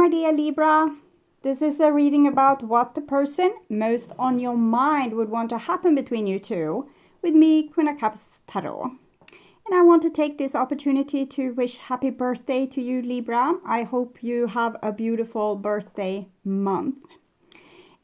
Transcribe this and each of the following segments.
my dear Libra. This is a reading about what the person most on your mind would want to happen between you two, with me, Queen of Cups Tarot. And I want to take this opportunity to wish happy birthday to you, Libra. I hope you have a beautiful birthday month.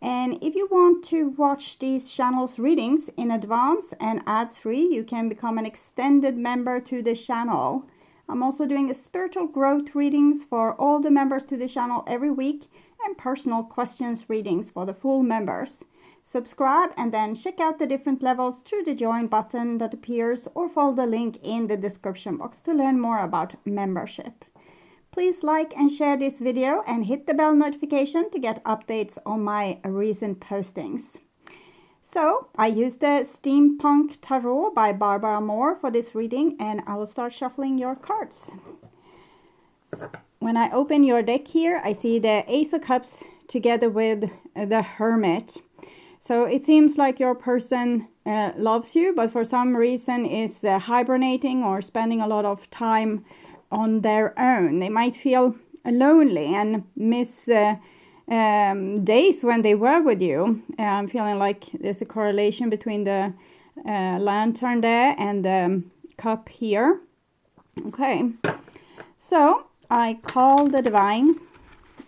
And if you want to watch these channel's readings in advance and ads-free, you can become an extended member to the channel. I'm also doing a spiritual growth readings for all the members to the channel every week and personal questions readings for the full members. Subscribe and then check out the different levels through the join button that appears or follow the link in the description box to learn more about membership. Please like and share this video and hit the bell notification to get updates on my recent postings. So, I used the Steampunk Tarot by Barbara Moore for this reading, and I will start shuffling your cards. When I open your deck here, I see the Ace of Cups together with the Hermit. So it seems like your person loves you, but for some reason is hibernating or spending a lot of time on their own. They might feel lonely and miss days when they were with you. I'm feeling like there's a correlation between the lantern there and the cup here. Okay, so I call the divine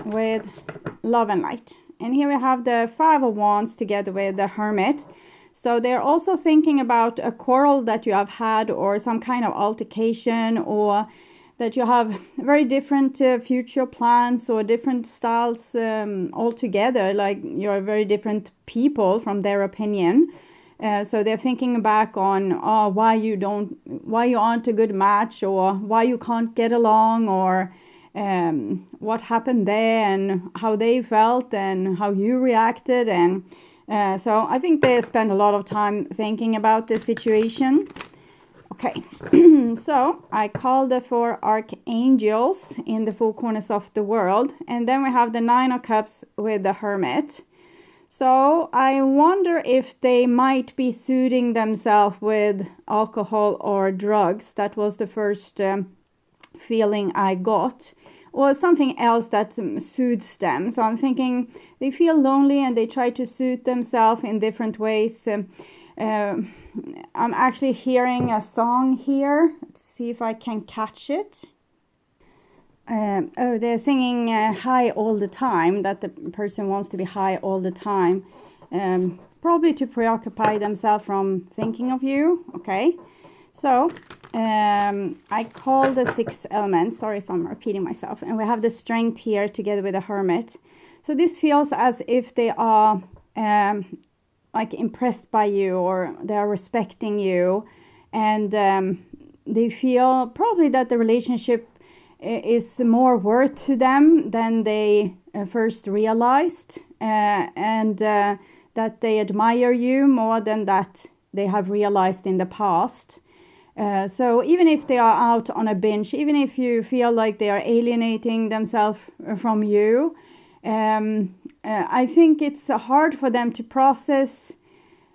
with love and light. And here we have the Five of Wands together with the Hermit. So they're also thinking about a quarrel that you have had, or some kind of altercation, or that you have very different future plans or different styles altogether, like you're very different people from their opinion. So they're thinking back on why you aren't a good match, or why you can't get along, or what happened there and how they felt and how you reacted. And so I think they spend a lot of time thinking about the situation. Okay, so I call the 4 archangels in the 4 corners of the world, and then we have the 9 of Cups with the Hermit. So I wonder if they might be soothing themselves with alcohol or drugs. That was the first feeling I got, or something else that soothes them. So I'm thinking they feel lonely and they try to soothe themselves in different ways. I'm actually hearing a song here. Let's see if I can catch it. Oh, they're singing high all the time, that the person wants to be high all the time. Probably to preoccupy themselves from thinking of you. Okay, so I call the 6 elements. Sorry if I'm repeating myself. And we have the Strength here together with the Hermit. So this feels as if they are like impressed by you, or they are respecting you, and they feel probably that the relationship is more worth to them than they first realized, and that they admire you more than that they have realized in the past. So even if they are out on a binge, even if you feel like they are alienating themselves from you, I think it's hard for them to process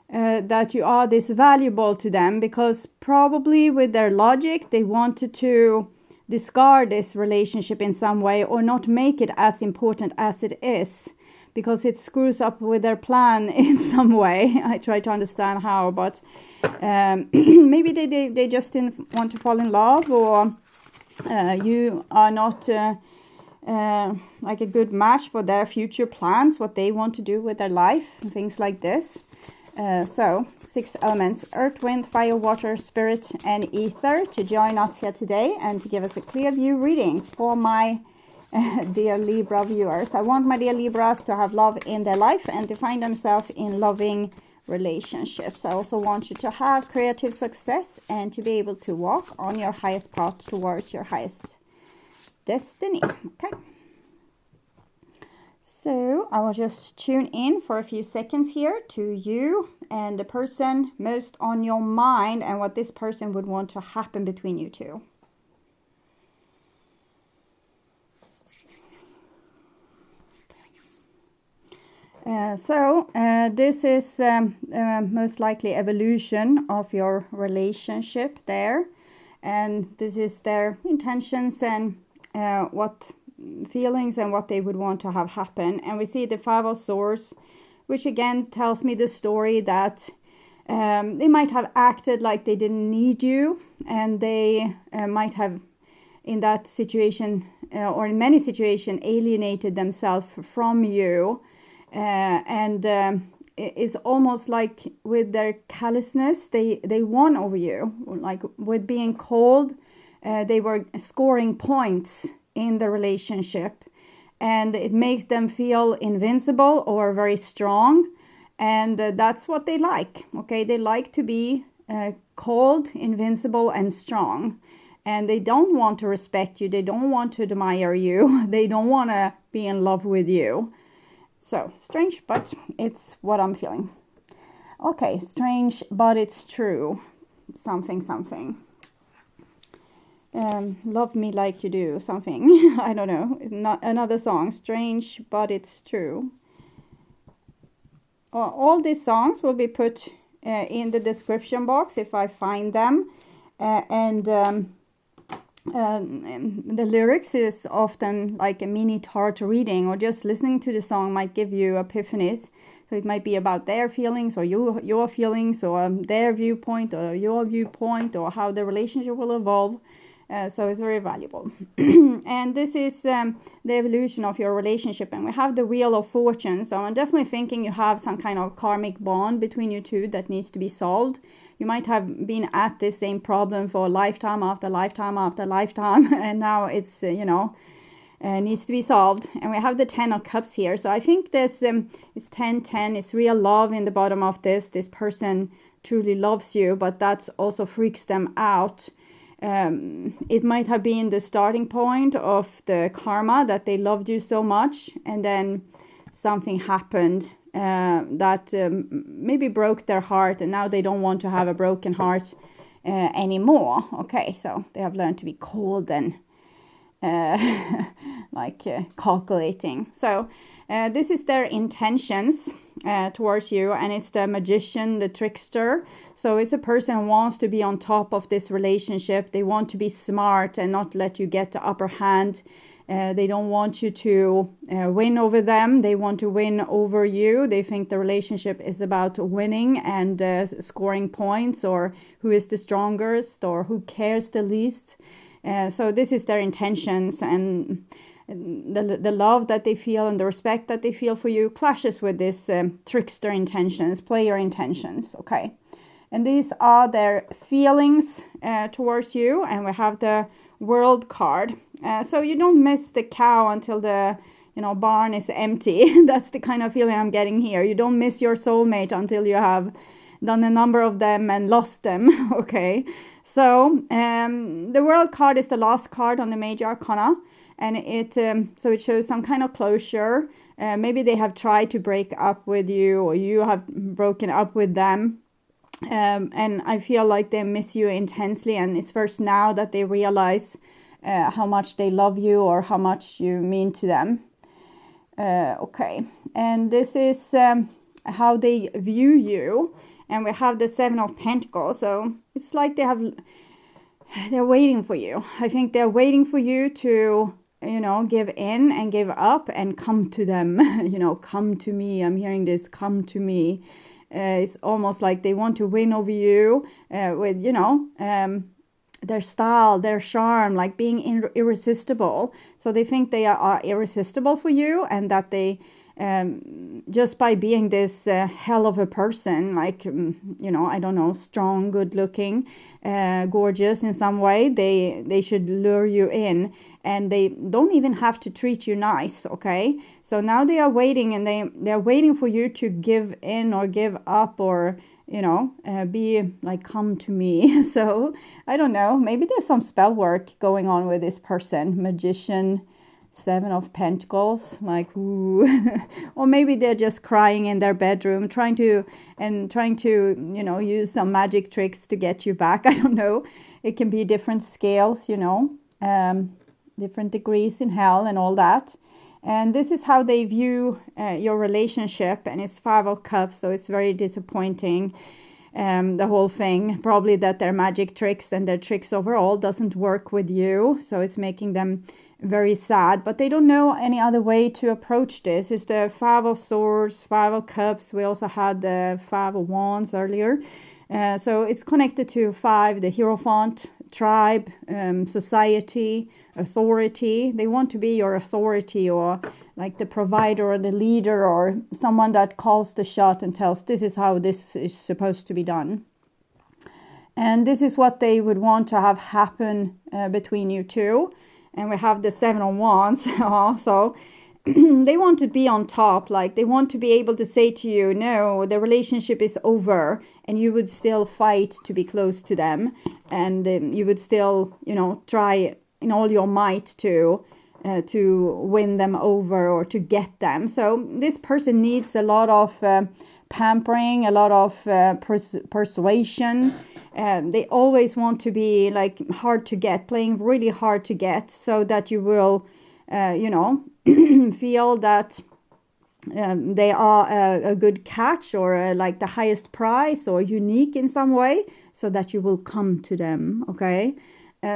that you are this valuable to them, because probably with their logic they wanted to discard this relationship in some way, or not make it as important as it is, because it screws up with their plan in some way. I try to understand how, but maybe they just didn't want to fall in love, or you are not like a good match for their future plans, what they want to do with their life, and things like this. So 6 elements: earth, wind, fire, water, spirit, and ether, to join us here today and to give us a clear view reading for my dear Libra viewers. I want my dear Libras to have love in their life and to find themselves in loving relationships. I also want you to have creative success and to be able to walk on your highest path towards your highest destiny. Okay, so I will just tune in for a few seconds here to you and the person most on your mind, and what this person would want to happen between you two. This is most likely evolution of your relationship there, and this is their intentions and what feelings and what they would want to have happen. And we see the Five of Swords, which again tells me the story that they might have acted like they didn't need you, and they might have in that situation or in many situations alienated themselves from you, and it's almost like with their callousness they won over you. Like with being cold, they were scoring points in the relationship, and it makes them feel invincible or very strong, and that's what they like. Okay, they like to be cold, invincible, and strong. And they don't want to respect you. They don't want to admire you. They don't want to be in love with you. So, strange, but it's what I'm feeling. Okay, strange, but it's true. Something, something. Love me like you do. Something. I don't know. Not another song. Strange, but it's true. All these songs will be put in the description box if I find them. The lyrics is often like a mini tarot reading, or just listening to the song might give you epiphanies. So it might be about their feelings or your feelings, or their viewpoint or your viewpoint, or how the relationship will evolve. So it's very valuable. And this is the evolution of your relationship. And we have the Wheel of Fortune. So I'm definitely thinking you have some kind of karmic bond between you two that needs to be solved. You might have been at this same problem for lifetime after lifetime after lifetime, and now it's, needs to be solved. And we have the 10 of Cups here. So I think this it's 10-10. It's real love in the bottom of this. This person truly loves you, but that's also freaks them out. It might have been the starting point of the karma, that they loved you so much, and then something happened that maybe broke their heart, and now they don't want to have a broken heart anymore. Okay, so they have learned to be cold and calculating. So this is their intentions towards you, and it's the Magician, the trickster. So it's a person who wants to be on top of this relationship. They want to be smart and not let you get the upper hand. They don't want you to win over them. They want to win over you. They think the relationship is about winning and scoring points, or who is the strongest, or who cares the least. So this is their intentions, and the love that they feel and the respect that they feel for you clashes with this trickster intentions, player intentions. Okay, and these are their feelings towards you. And we have the World card. So you don't miss the cow until the barn is empty. That's the kind of feeling I'm getting here. You don't miss your soulmate until you have done a number of them and lost them. Okay, so the World card is the last card on the major arcana, and it shows some kind of closure. Maybe they have tried to break up with you, or you have broken up with them. And I feel like they miss you intensely, and it's first now that they realize how much they love you, or how much you mean to them. Okay, and this is how they view you. And we have the Seven of Pentacles. So it's like they're waiting for you. I think they're waiting for you to give in and give up and come to them. Come to me. I'm hearing this, come to me. It's almost like they want to win over you with, their style, their charm, like being irresistible. So they think they are irresistible for you, and that they, just by being this hell of a person, like, I don't know, strong, good looking, gorgeous in some way, they should lure you in, and they don't even have to treat you nice. Okay, so now they are waiting, and they're waiting for you to give in or give up, or be like, come to me. So I don't know, maybe there's some spell work going on with this person. Magician, Seven of Pentacles, like, ooh. Or maybe they're just crying in their bedroom, trying to use some magic tricks to get you back. I don't know. It can be different scales, different degrees in hell and all that. And this is how they view your relationship, and it's Five of Cups, so it's very disappointing. The whole thing, probably that their magic tricks and their tricks overall doesn't work with you, so it's making them very sad, but they don't know any other way to approach this. It's the Five of Swords, Five of Cups. We also had the Five of Wands earlier. So it's connected to five, the Hierophant, tribe, society, authority. They want to be your authority, or like the provider or the leader, or someone that calls the shot and tells this is how this is supposed to be done. And this is what they would want to have happen between you two. And we have the Seven of Wands also. They want to be on top, like they want to be able to say to you, no, the relationship is over, and you would still fight to be close to them, and you would still, try in all your might to win them over or to get them. So this person needs a lot of pampering, a lot of persuasion. They always want to be like hard to get, playing really hard to get, so that you will, feel that they are a good catch, or like the highest prize, or unique in some way, so that you will come to them. Okay.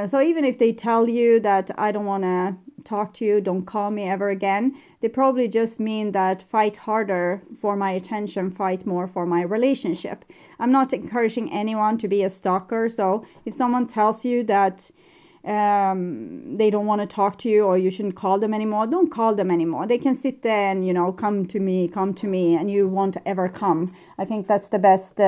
So even if they tell you that I don't want to talk to you, don't call me ever again, they probably just mean that fight harder for my attention, fight more for my relationship. I'm not encouraging anyone to be a stalker. So if someone tells you that they don't want to talk to you, or you shouldn't call them anymore, don't call them anymore. They can sit there and, come to me, and you won't ever come. I think that's the best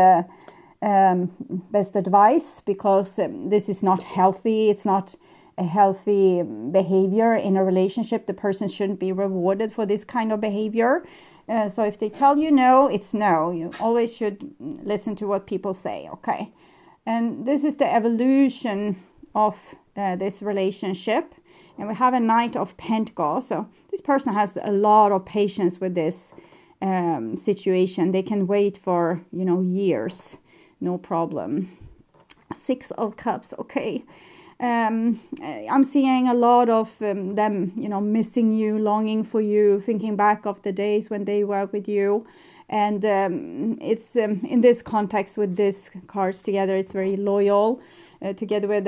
advice, because this is not healthy. It's not a healthy behavior in a relationship. The person shouldn't be rewarded for this kind of behavior. So if they tell you no, it's no. You always should listen to what people say. Okay. And this is the evolution of this relationship. And we have a Knight of Pentacles. So this person has a lot of patience with this situation. They can wait for, years. No problem. Six of Cups. Okay. I'm seeing a lot of them, missing you, longing for you, thinking back of the days when they were with you. And it's in this context with these cards together, it's very loyal. Together with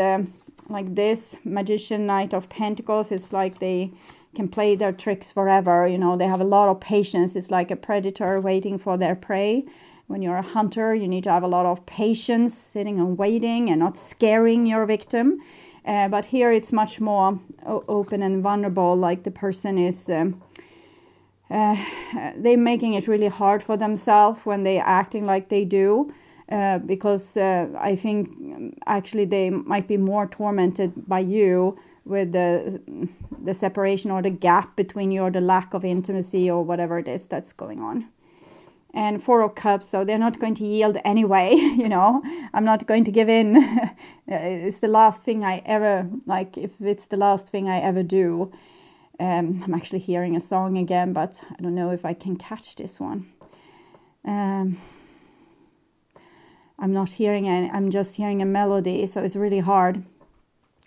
like this Magician, Knight of Pentacles, it's like they can play their tricks forever. They have a lot of patience. It's like a predator waiting for their prey. When you're a hunter, you need to have a lot of patience, sitting and waiting and not scaring your victim. But here it's much more open and vulnerable, like the person is, they're making it really hard for themselves when they're acting like they do. Because I think actually they might be more tormented by you with the separation or the gap between you, or the lack of intimacy, or whatever it is that's going on. And Four of Cups, so they're not going to yield anyway, I'm not going to give in. It's the last thing I ever, like, if it's the last thing I ever do. I'm actually hearing a song again, but I don't know if I can catch this one. I'm not hearing any, I'm just hearing a melody, so it's really hard.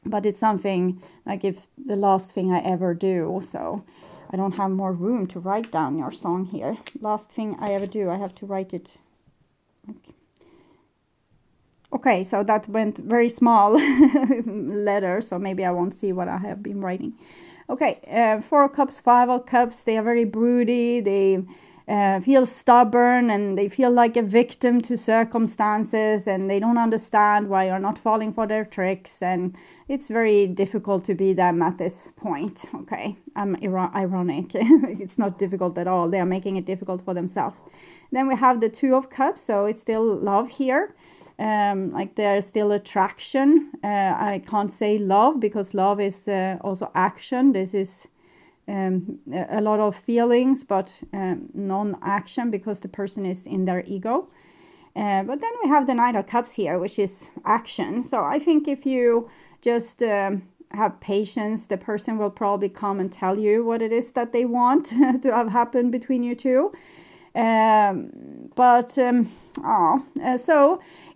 But it's something like if the last thing I ever do, so I don't have more room to write down your song here. Last thing I ever do, I have to write it. Okay, so that went very small letter, so maybe I won't see what I have been writing. Okay, Four of Cups, Five of Cups, they are very broody, they feel stubborn, and they feel like a victim to circumstances, and they don't understand why you're not falling for their tricks, and it's very difficult to be them at this point. Okay, I'm ironic. It's not difficult at all. They are making it difficult for themselves. Then we have the Two of Cups, so it's still love here. Like there's still attraction. I can't say love, because love is also action. This is a lot of feelings, but non-action, because the person is in their ego. But then we have the Knight of Cups here, which is action. So I think if you just have patience, the person will probably come and tell you what it is that they want to have happen between you two. So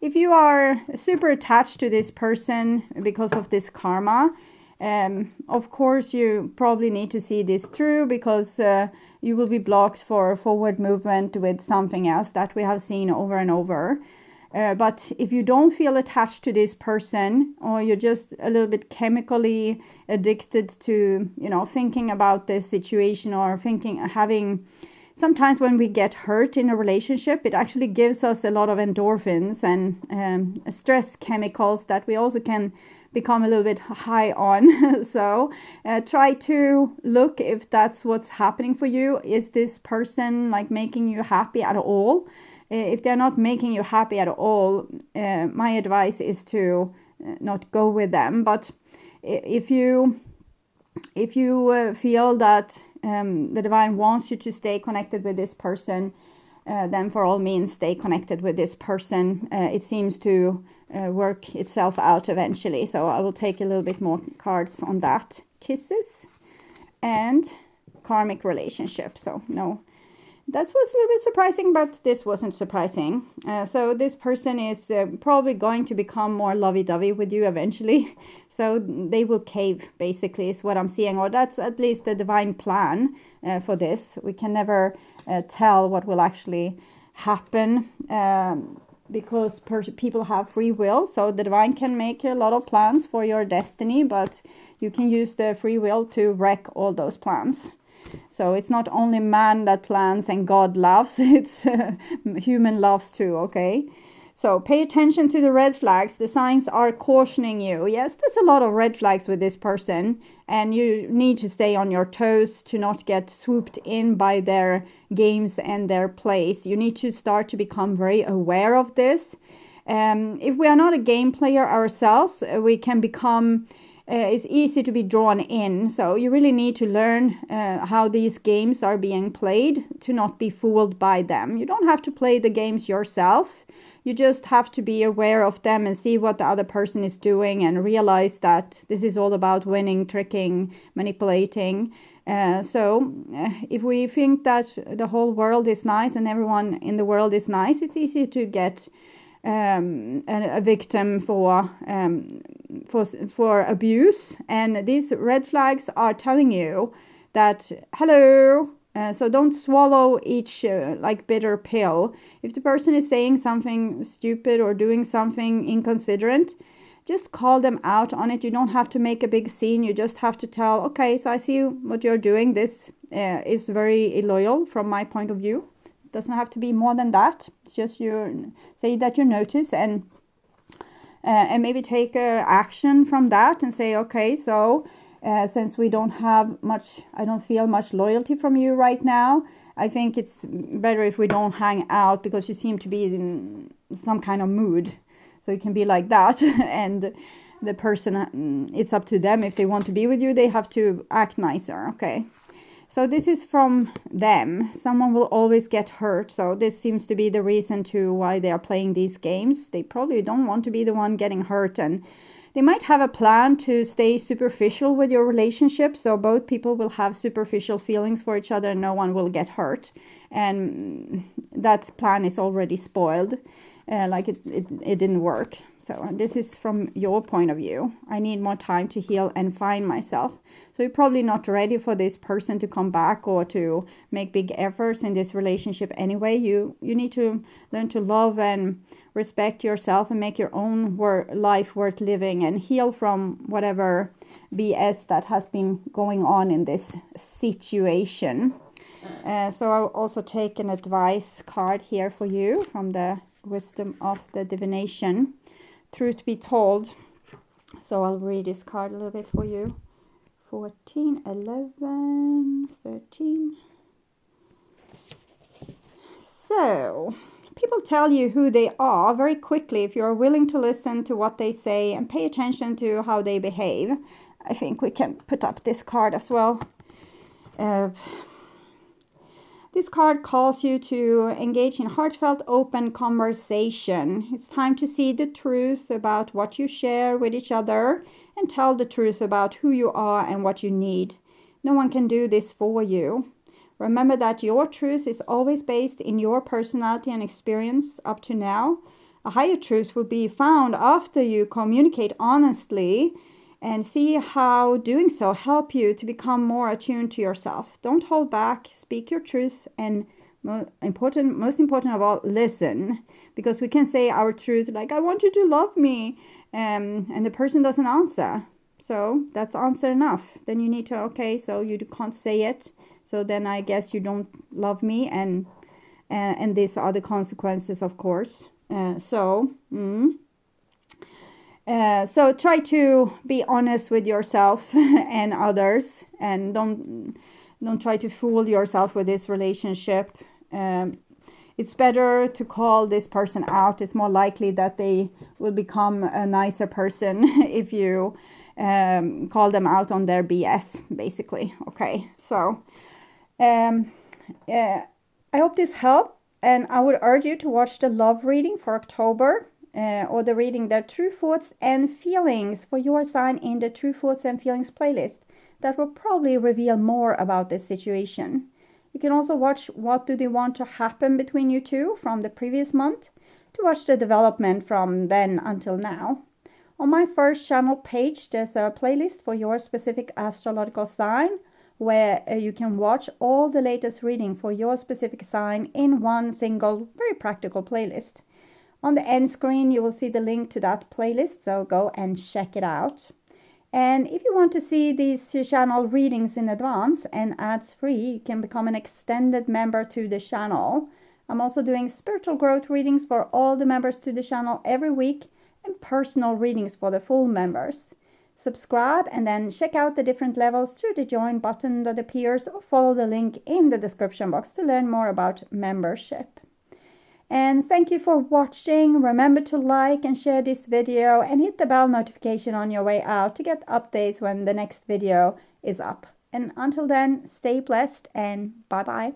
if you are super attached to this person because of this karma, of course you probably need to see this through, because you will be blocked for forward movement with something else that we have seen over and over. But if you don't feel attached to this person, or you're just a little bit chemically addicted to, thinking about this situation, or sometimes when we get hurt in a relationship, it actually gives us a lot of endorphins and stress chemicals that we also can become a little bit high on. So try to look if that's what's happening for you. Is this person making you happy at all? If they're not making you happy at all, my advice is to not go with them. But if you feel that the divine wants you to stay connected with this person, then for all means stay connected with this person. It seems to work itself out eventually. So I will take a little bit more cards on that. Kisses and karmic relationship. So no, that was a little bit surprising, but this wasn't surprising. So this person is probably going to become more lovey-dovey with you eventually. So they will cave, basically, is what I'm seeing. Or that's at least the divine plan for this. We can never tell what will actually happen because people have free will. So the divine can make a lot of plans for your destiny, but you can use the free will to wreck all those plans. So it's not only man that plans and God loves, it's human loves too, okay? So pay attention to the red flags. The signs are cautioning you. Yes, there's a lot of red flags with this person, and you need to stay on your toes to not get swooped in by their games and their plays. You need to start to become very aware of this. If we are not a game player ourselves, we can become... it's easy to be drawn in. So you really need to learn how these games are being played to not be fooled by them. You don't have to play the games yourself. You just have to be aware of them and see what the other person is doing and realize that this is all about winning, tricking, manipulating. So if we think that the whole world is nice and everyone in the world is nice, it's easy to get a victim for abuse. And these red flags are telling you that, hello, so don't swallow each bitter pill. If the person is saying something stupid or doing something inconsiderate, just call them out on it. You don't have to make a big scene. You just have to tell, okay, so I see what you're doing. This is very illoyal from my point of view. Doesn't have to be more than that. It's just you say that you notice and maybe take action from that and say, okay, so since we don't have much, I don't feel much loyalty from you right now. I think it's better if we don't hang out because you seem to be in some kind of mood. So it can be like that. And the person, it's up to them. If they want to be with you, they have to act nicer. Okay. So this is from them. Someone will always get hurt. So this seems to be the reason to why they are playing these games. They probably don't want to be the one getting hurt. And they might have a plan to stay superficial with your relationship. So both people will have superficial feelings for each other and no one will get hurt. And that plan is already spoiled. It didn't work. So this is from your point of view. I need more time to heal and find myself. So you're probably not ready for this person to come back or to make big efforts in this relationship anyway. You need to learn to love and respect yourself and make your own life worth living and heal from whatever BS that has been going on in this situation. So I'll also take an advice card here for you from the Wisdom of the Divination. Truth be told. So I'll read this card a little bit for you. 14, 11, 13. So, people tell you who they are very quickly if you're willing to listen to what they say and pay attention to how they behave. I think we can put up this card as well. This card calls you to engage in heartfelt, open conversation. It's time to see the truth about what you share with each other and tell the truth about who you are and what you need. No one can do this for you. Remember that your truth is always based in your personality and experience up to now. A higher truth will be found after you communicate honestly and see how doing so help you to become more attuned to yourself. Don't hold back, speak your truth, and most important of all, listen, because we can say our truth, like, I want you to love me, and the person doesn't answer. So that's answer enough. Then you need to, okay, so you can't say it, so then I guess you don't love me, and these are the consequences, of course. So try to be honest with yourself and others, and don't try to fool yourself with this relationship. It's better to call this person out. It's more likely that they will become a nicer person if you call them out on their BS, basically. Okay, so I hope this helped, and I would urge you to watch the love reading for October, or the reading the True Thoughts and Feelings for your sign in the True Thoughts and Feelings playlist. That will probably reveal more about this situation. You can also watch What Do They Want to Happen Between You Two from the previous month to watch the development from then until now. On my first channel page, there's a playlist for your specific astrological sign where you can watch all the latest reading for your specific sign in one single, very practical playlist. On the end screen, you will see the link to that playlist, so go and check it out. And if you want to see these channel readings in advance and ads free, you can become an extended member to the channel. I'm also doing spiritual growth readings for all the members to the channel every week, and personal readings for the full members. Subscribe and then check out the different levels through the join button that appears, or follow the link in the description box to learn more about membership. And thank you for watching. Remember to like and share this video, and hit the bell notification on your way out to get updates when the next video is up. And until then, stay blessed and bye bye.